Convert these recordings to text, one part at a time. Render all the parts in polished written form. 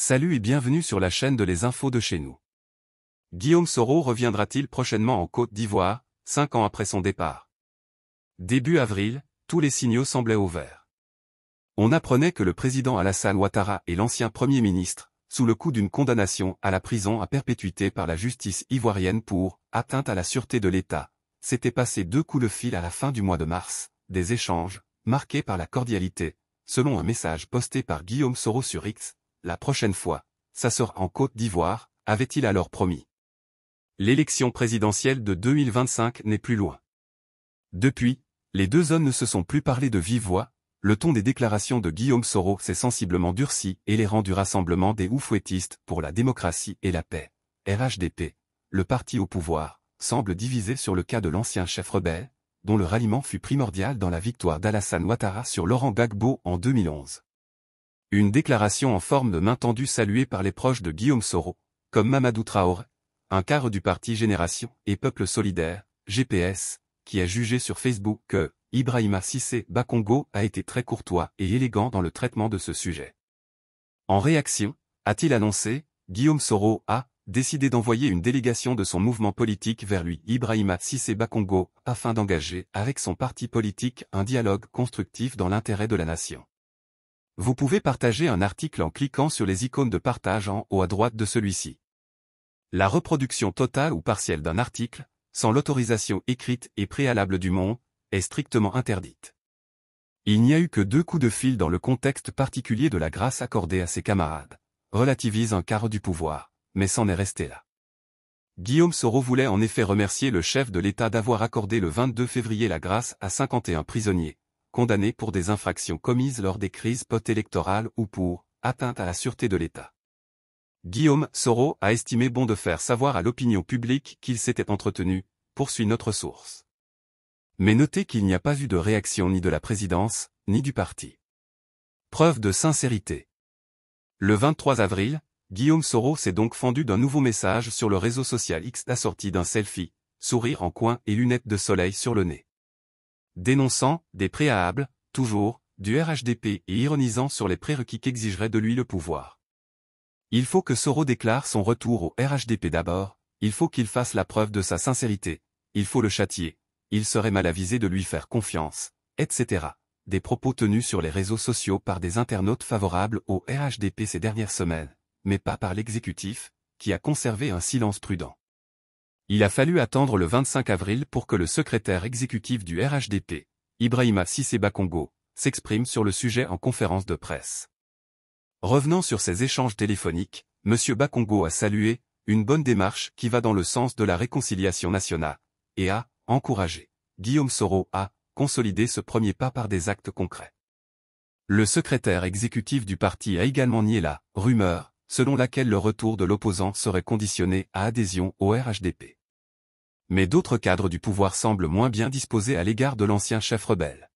Salut et bienvenue sur la chaîne de Les Infos de chez nous. Guillaume Soro reviendra-t-il prochainement en Côte d'Ivoire, 5 ans après son départ? Début avril, tous les signaux semblaient au vert. On apprenait que le président Alassane Ouattara et l'ancien Premier ministre, sous le coup d'une condamnation à la prison à perpétuité par la justice ivoirienne pour atteinte à la sûreté de l'État, s'étaient passés 2 coups de fil à la fin du mois de mars, des échanges, marqués par la cordialité, selon un message posté par Guillaume Soro sur X. La prochaine fois, ça sera en Côte d'Ivoire, avait-il alors promis. L'élection présidentielle de 2025 n'est plus loin. Depuis, les deux hommes ne se sont plus parlé de vive voix, le ton des déclarations de Guillaume Soro s'est sensiblement durci et les rangs du Rassemblement des Oufouettistes pour la démocratie et la paix, RHDP, le parti au pouvoir, semble divisé sur le cas de l'ancien chef rebelle, dont le ralliement fut primordial dans la victoire d'Alassane Ouattara sur Laurent Gbagbo en 2011. Une déclaration en forme de main tendue saluée par les proches de Guillaume Soro, comme Mamadou Traoré, un cadre du parti Génération et Peuple Solidaire, GPS, qui a jugé sur Facebook que Ibrahima Cissé Bakongo a été très courtois et élégant dans le traitement de ce sujet. En réaction, a-t-il annoncé, Guillaume Soro a décidé d'envoyer une délégation de son mouvement politique vers lui, Ibrahima Cissé Bakongo, afin d'engager avec son parti politique un dialogue constructif dans l'intérêt de la nation. Vous pouvez partager un article en cliquant sur les icônes de partage en haut à droite de celui-ci. La reproduction totale ou partielle d'un article, sans l'autorisation écrite et préalable du monde, est strictement interdite. Il n'y a eu que 2 coups de fil dans le contexte particulier de la grâce accordée à ses camarades, relativise un quart du pouvoir, mais c'en est resté là. Guillaume Soro voulait en effet remercier le chef de l'État d'avoir accordé le 22 février la grâce à 51 prisonniers, condamnés pour des infractions commises lors des crises post-électorales ou pour atteinte à la sûreté de l'État. Guillaume Soro a estimé bon de faire savoir à l'opinion publique qu'il s'était entretenu, poursuit notre source. Mais notez qu'il n'y a pas eu de réaction ni de la présidence, ni du parti. Preuve de sincérité. Le 23 avril, Guillaume Soro s'est donc fendu d'un nouveau message sur le réseau social X assorti d'un selfie, sourire en coin et lunettes de soleil sur le nez. Dénonçant des préalables, toujours, du RHDP et ironisant sur les prérequis qu'exigerait de lui le pouvoir. Il faut que Soro déclare son retour au RHDP d'abord, il faut qu'il fasse la preuve de sa sincérité, il faut le châtier, il serait mal avisé de lui faire confiance, etc. Des propos tenus sur les réseaux sociaux par des internautes favorables au RHDP ces dernières semaines, mais pas par l'exécutif, qui a conservé un silence prudent. Il a fallu attendre le 25 avril pour que le secrétaire exécutif du RHDP, Ibrahima Cissé Bakongo, s'exprime sur le sujet en conférence de presse. Revenant sur ces échanges téléphoniques, M. Bakongo a salué une bonne démarche qui va dans le sens de la réconciliation nationale, et a encouragé Guillaume Soro à consolider ce premier pas par des actes concrets. Le secrétaire exécutif du parti a également nié la rumeur, selon laquelle le retour de l'opposant serait conditionné à adhésion au RHDP. Mais d'autres cadres du pouvoir semblent moins bien disposés à l'égard de l'ancien chef rebelle.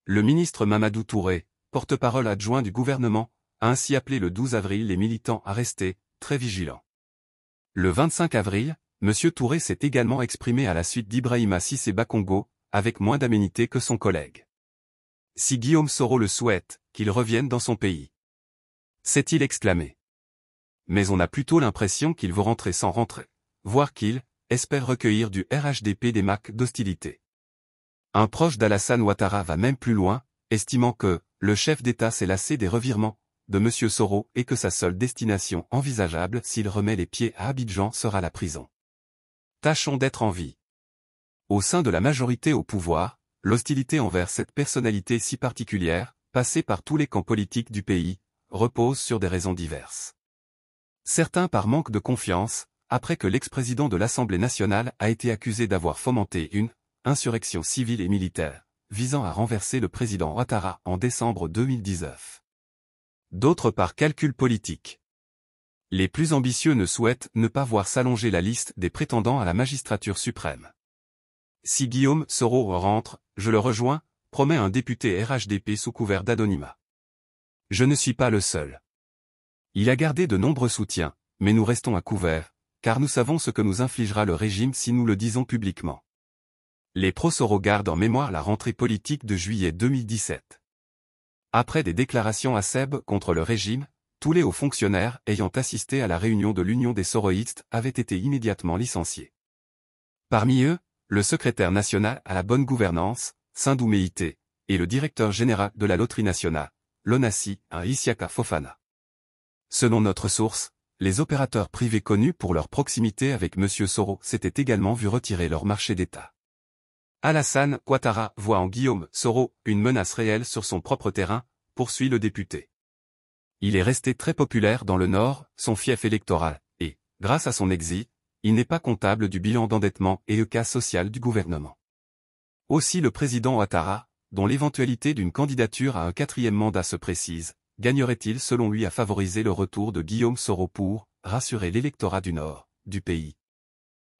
Le ministre Mamadou Touré, porte-parole adjoint du gouvernement, a ainsi appelé le 12 avril les militants à rester très vigilants. Le 25 avril, M. Touré s'est également exprimé à la suite d'Ibrahima Cissé Bakongo, avec moins d'aménité que son collègue. Si Guillaume Soro le souhaite, qu'il revienne dans son pays. S'est-il exclamé. Mais on a plutôt l'impression qu'il veut rentrer sans rentrer, voire qu'il espère recueillir du RHDP des marques d'hostilité. Un proche d'Alassane Ouattara va même plus loin, estimant que le chef d'État s'est lassé des revirements de M. Soro et que sa seule destination envisageable s'il remet les pieds à Abidjan sera la prison. Tâchons d'être en vie. Au sein de la majorité au pouvoir, l'hostilité envers cette personnalité si particulière, passée par tous les camps politiques du pays, repose sur des raisons diverses. Certains par manque de confiance, après que l'ex-président de l'Assemblée nationale a été accusé d'avoir fomenté une insurrection civile et militaire, visant à renverser le président Ouattara en décembre 2019. D'autres par calcul politique. Les plus ambitieux ne souhaitent ne pas voir s'allonger la liste des prétendants à la magistrature suprême. Si Guillaume Soro rentre, je le rejoins, promet un député RHDP sous couvert d'anonymat. Je ne suis pas le seul. Il a gardé de nombreux soutiens, mais nous restons à couvert, car nous savons ce que nous infligera le régime si nous le disons publiquement. Les pro-Soro gardent en mémoire la rentrée politique de juillet 2017. Après des déclarations acerbes contre le régime, tous les hauts fonctionnaires ayant assisté à la réunion de l'Union des soroïstes avaient été immédiatement licenciés. Parmi eux, le secrétaire national à la bonne gouvernance, Sindou Meïté, et le directeur général de la loterie nationale, l'ONACI, Isiaka Fofana. Selon notre source, les opérateurs privés connus pour leur proximité avec M. Soro s'étaient également vus retirer leur marché d'État. Alassane Ouattara voit en Guillaume Soro une menace réelle sur son propre terrain, poursuit le député. Il est resté très populaire dans le Nord, son fief électoral, et, grâce à son exil, il n'est pas comptable du bilan d'endettement et le cas social du gouvernement. Aussi le président Ouattara, dont l'éventualité d'une candidature à un 4e mandat se précise, gagnerait-il selon lui à favoriser le retour de Guillaume Soro pour rassurer l'électorat du Nord, du pays.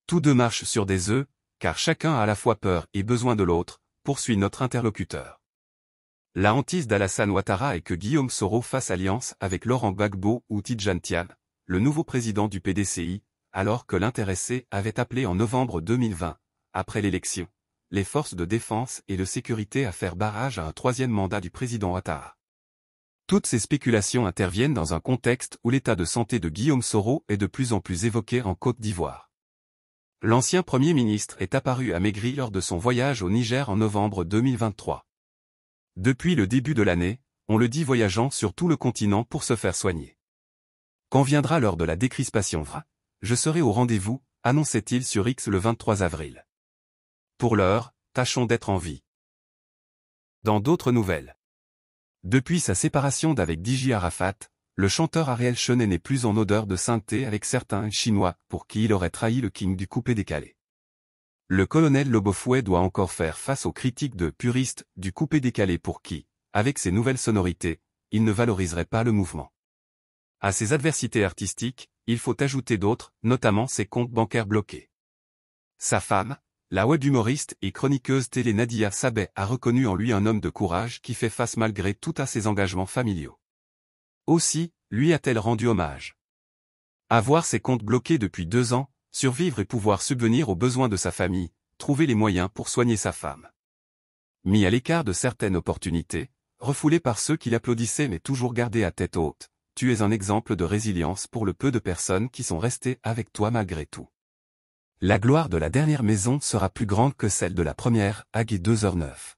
Tous deux marchent sur des œufs, car chacun a à la fois peur et besoin de l'autre, poursuit notre interlocuteur. La hantise d'Alassane Ouattara est que Guillaume Soro fasse alliance avec Laurent Gbagbo ou Tidjane Thiam, le nouveau président du PDCI, alors que l'intéressé avait appelé en novembre 2020, après l'élection, les forces de défense et de sécurité à faire barrage à un 3e mandat du président Ouattara. Toutes ces spéculations interviennent dans un contexte où l'état de santé de Guillaume Soro est de plus en plus évoqué en Côte d'Ivoire. L'ancien Premier ministre est apparu amaigri lors de son voyage au Niger en novembre 2023. Depuis le début de l'année, on le dit voyageant sur tout le continent pour se faire soigner. Quand viendra l'heure de la décrispation je serai au rendez-vous, annonçait-il sur X le 23 avril. Pour l'heure, tâchons d'être en vie. Dans d'autres nouvelles. Depuis sa séparation d'avec DJ Arafat, le chanteur Ariel Chenet n'est plus en odeur de sainteté avec certains Chinois pour qui il aurait trahi le king du coupé-décalé. Le colonel Lobofouet doit encore faire face aux critiques de puristes du coupé-décalé pour qui, avec ses nouvelles sonorités, il ne valoriserait pas le mouvement. À ces adversités artistiques, il faut ajouter d'autres, notamment ses comptes bancaires bloqués. Sa femme, la web humoriste et chroniqueuse télé Nadia Sabeh a reconnu en lui un homme de courage qui fait face malgré tout à ses engagements familiaux. Aussi, lui a-t-elle rendu hommage. Avoir ses comptes bloqués depuis 2 ans, survivre et pouvoir subvenir aux besoins de sa famille, trouver les moyens pour soigner sa femme. Mis à l'écart de certaines opportunités, refoulé par ceux qui l'applaudissaient mais toujours gardé à tête haute, tu es un exemple de résilience pour le peu de personnes qui sont restées avec toi malgré tout. La gloire de la dernière maison sera plus grande que celle de la première, Agui 2h09.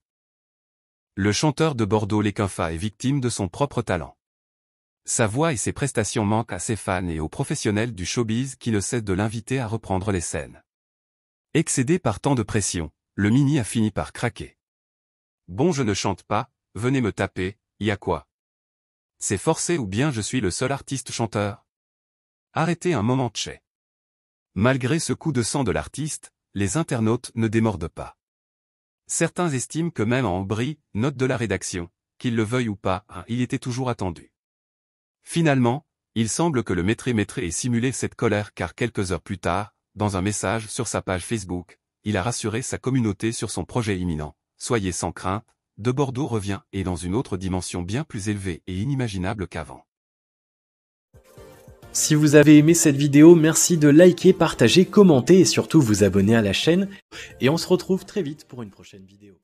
Le chanteur de Bordeaux Lequinfa est victime de son propre talent. Sa voix et ses prestations manquent à ses fans et aux professionnels du showbiz qui ne cessent de l'inviter à reprendre les scènes. Excédé par tant de pression, le Mini a fini par craquer. Bon, je ne chante pas, venez me taper, y a quoi? C'est forcé ou bien je suis le seul artiste chanteur? Arrêtez un moment, tchè. Malgré ce coup de sang de l'artiste, les internautes ne démordent pas. Certains estiment que même en brie, note de la rédaction, qu'il le veuille ou pas, il était toujours attendu. Finalement, il semble que le maître ait simulé cette colère car quelques heures plus tard, dans un message sur sa page Facebook, il a rassuré sa communauté sur son projet imminent. Soyez sans crainte, de Bordeaux revient et dans une autre dimension bien plus élevée et inimaginable qu'avant. Si vous avez aimé cette vidéo, merci de liker, partager, commenter et surtout vous abonner à la chaîne. Et on se retrouve très vite pour une prochaine vidéo.